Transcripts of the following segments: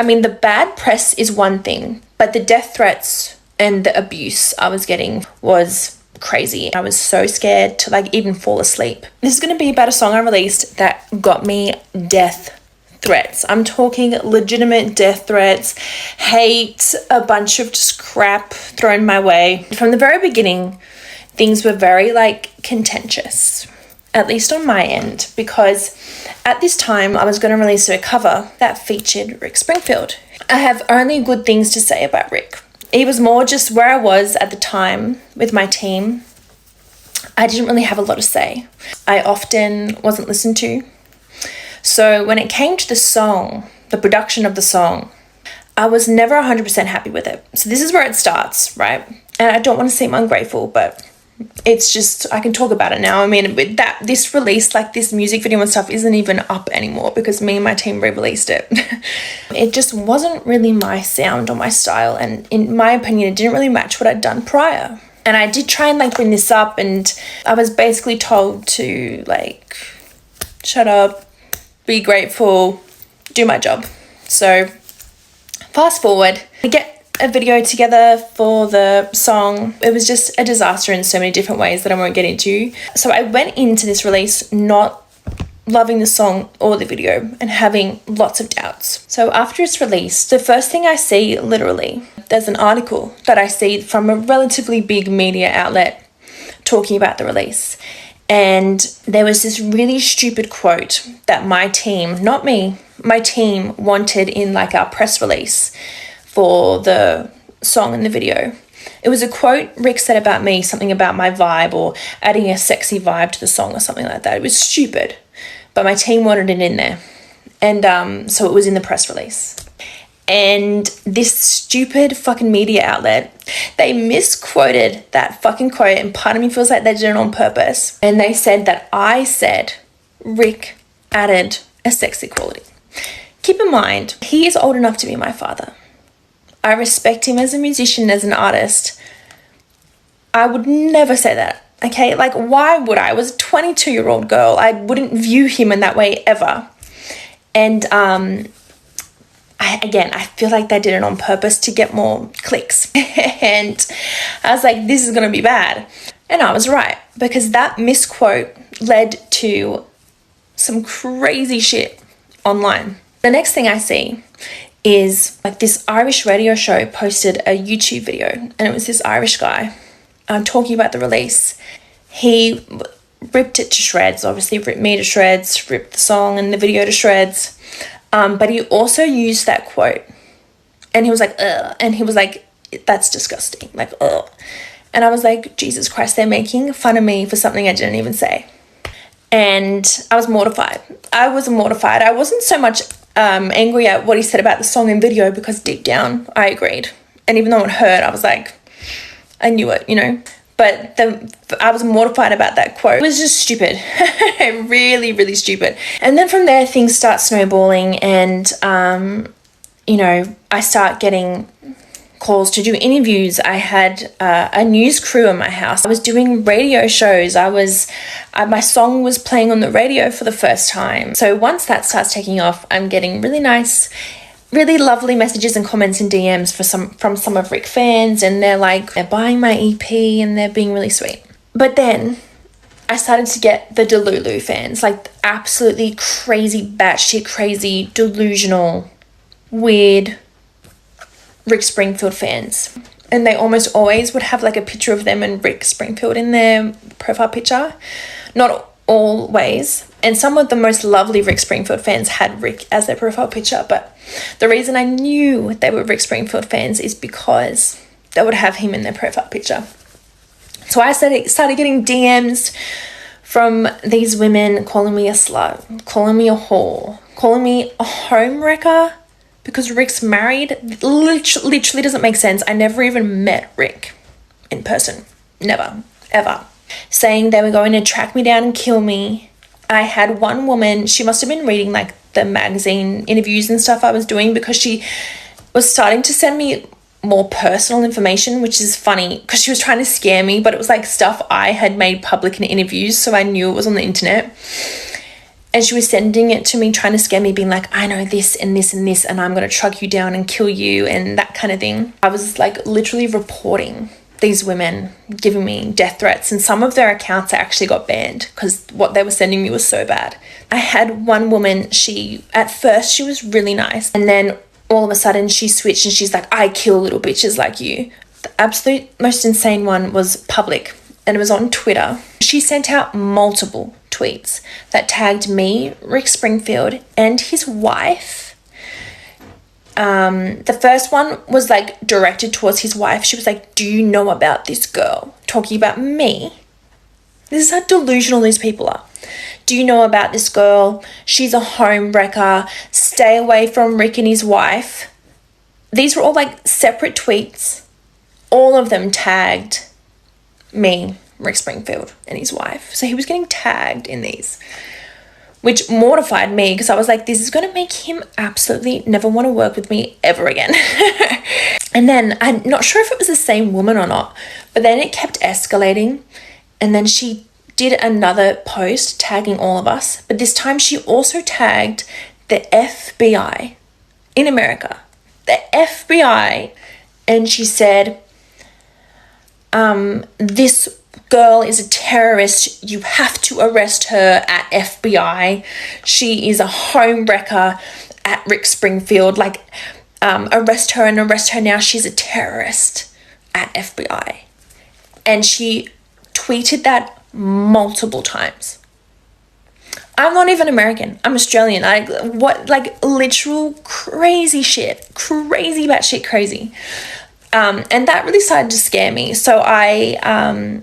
I mean, the bad press is one thing, but the death threats and the abuse I was getting was crazy. I was so scared to like even fall asleep. This is going to be about a song I released that got me death threats. I'm talking legitimate death threats, hate, a bunch of just crap thrown my way. From the very beginning, things were very like contentious, at least on my end, because at this time I was going to release a cover that featured Rick Springfield. I have only good things to say about Rick. It was more just where I was at the time with my team. I didn't really have a lot to say. I often wasn't listened to. So when it came to the song, the production of the song, I was never 100% happy with it. So this is where it starts, right? And I don't want to seem ungrateful, but it's just, I can talk about it now. I mean, with that, this release, like this music video and stuff isn't even up anymore because me and my team re-released it. It just wasn't really my sound or my style. And in my opinion, it didn't really match what I'd done prior. And I did try and like bring this up, and I was basically told to like, shut up, be grateful, do my job. So fast forward, we get a video together for the song. It was just a disaster in so many different ways that I won't get into. So I went into this release not loving the song or the video and having lots of doubts. So after it's released, the first thing I see, literally, there's an article that I see from a relatively big media outlet talking about the release. And there was this really stupid quote that my team, not me, my team wanted in like our press release for the song and the video. It was a quote Rick said about me, something about my vibe or adding a sexy vibe to the song or something like that. It was stupid, but my team wanted it in there. And so it was in the press release. And this stupid fucking media outlet, they misquoted that fucking quote, and part of me feels like they did it on purpose. And they said that I said Rick added a sexy quality. Keep in mind, he is old enough to be my father. I respect him as a musician, as an artist. I would never say that, okay? Like, why would I? I was a 22-year-old girl. I wouldn't view him in that way ever. And I feel like they did it on purpose to get more clicks. And I was like, this is going to be bad. And I was right, because that misquote led to some crazy shit online. The next thing I see is like this Irish radio show posted a YouTube video, and it was this Irish guy talking about the release. He ripped it to shreds, obviously ripped me to shreds, ripped the song and the video to shreds. But he also used that quote, and he was like, ugh. And he was like, that's disgusting, like, ugh. And I was like, Jesus Christ, they're making fun of me for something I didn't even say. And I was mortified. I wasn't so much angry at what he said about the song and video, because deep down I agreed. And even though it hurt, I was like, I knew it, you know. But I was mortified about that quote. It was just stupid. Really, really stupid. And then from there, things start snowballing, and, you know, I start getting calls to do interviews. I had a news crew in my house. I was doing radio shows. My song was playing on the radio for the first time. So once that starts taking off, I'm getting really nice, really lovely messages and comments and DMs from some of Rick fans, and they're buying my EP and they're being really sweet. But then I started to get the Delulu fans, like absolutely crazy, batshit crazy, delusional, weird Rick Springfield fans. And they almost always would have like a picture of them and Rick Springfield in their profile picture. Not always. And some of the most lovely Rick Springfield fans had Rick as their profile picture. But the reason I knew they were Rick Springfield fans is because they would have him in their profile picture. So I started getting DMs from these women calling me a slut, calling me a whore, calling me a home wrecker because Rick's married. Literally doesn't make sense. I never even met Rick in person. Never, ever. Saying they were going to track me down and kill me. I had one woman, she must have been reading like the magazine interviews and stuff I was doing, because she was starting to send me more personal information, which is funny because she was trying to scare me, but it was like stuff I had made public in interviews, so I knew it was on the internet. And she was sending it to me, trying to scare me, being like, I know this and this and this, and I'm going to truck you down and kill you and that kind of thing. I was like literally reporting these women giving me death threats, and some of their accounts actually got banned because what they were sending me was so bad. I had one woman, at first she was really nice, and then all of a sudden she switched and she's like, I kill little bitches like you. The absolute most insane one was public, and it was on Twitter. She sent out multiple tweets that tagged me, Rick Springfield, and his wife. The first one was like directed towards his wife. She was like, do you know about this girl? Talking about me. This is how delusional these people are. Do you know about this girl? She's a home wrecker. Stay away from Rick and his wife. These were all like separate tweets. All of them tagged me, Rick Springfield, and his wife. So he was getting tagged in these, which mortified me because I was like, this is going to make him absolutely never want to work with me ever again. And then I'm not sure if it was the same woman or not, but then it kept escalating. And then she did another post tagging all of us, but this time she also tagged the FBI in America. The FBI. And she said, this girl is a terrorist. You have to arrest her at FBI. She is a home wrecker at Rick Springfield. Like, arrest her and arrest her now. She's a terrorist at FBI. And she tweeted that multiple times. I'm not even American. I'm Australian. Literal crazy shit. Crazy batshit crazy. And that really started to scare me. So I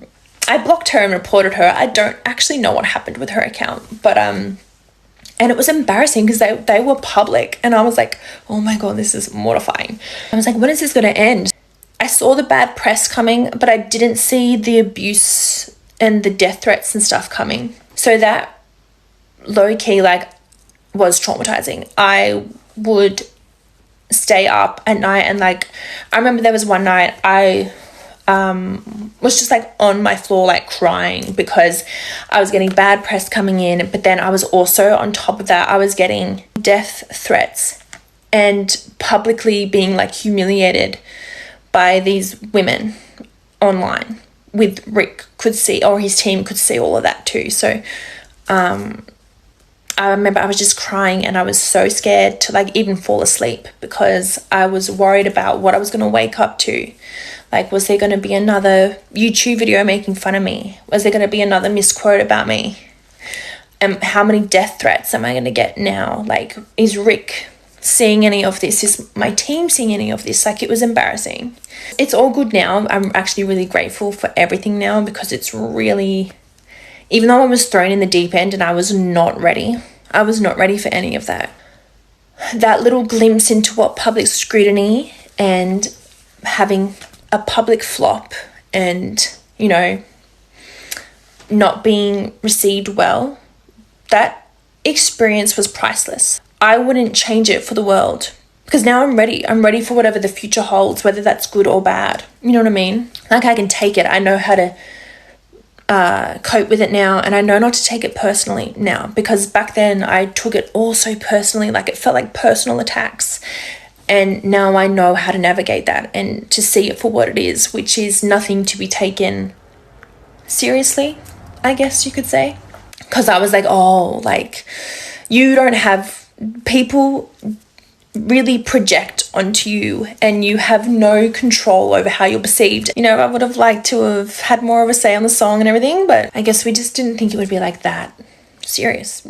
blocked her and reported her. I don't actually know what happened with her account, but and it was embarrassing because they were public, and I was like, oh my God, this is mortifying. I was like, when is this going to end? I saw the bad press coming, but I didn't see the abuse and the death threats and stuff coming. So that low-key was traumatizing. I would stay up at night, and I remember there was one night I was just on my floor crying because I was getting bad press coming in, but then I was also, on top of that, I was getting death threats and publicly being humiliated by these women online. With Rick could see, or his team could see all of that too. So I remember I was just crying, and I was so scared to even fall asleep because I was worried about what I was going to wake up to. Was there going to be another YouTube video making fun of me? Was there going to be another misquote about me? And how many death threats am I going to get now? Is Rick seeing any of this? Is my team seeing any of this? It was embarrassing. It's all good now. I'm actually really grateful for everything now because it's really, even though I was thrown in the deep end and I was not ready for any of that. That little glimpse into what public scrutiny and having a public flop and, not being received well, that experience was priceless. I wouldn't change it for the world because now I'm ready. I'm ready for whatever the future holds, whether that's good or bad. You know what I mean? I can take it. I know how to cope with it now, and I know not to take it personally now, because back then I took it all so personally, it felt like personal attacks, and now I know how to navigate that and to see it for what it is, which is nothing to be taken seriously, I guess you could say, because I was you don't have, people really project onto you and you have no control over how you're perceived. I would have liked to have had more of a say on the song and everything, but I guess we just didn't think it would be that serious,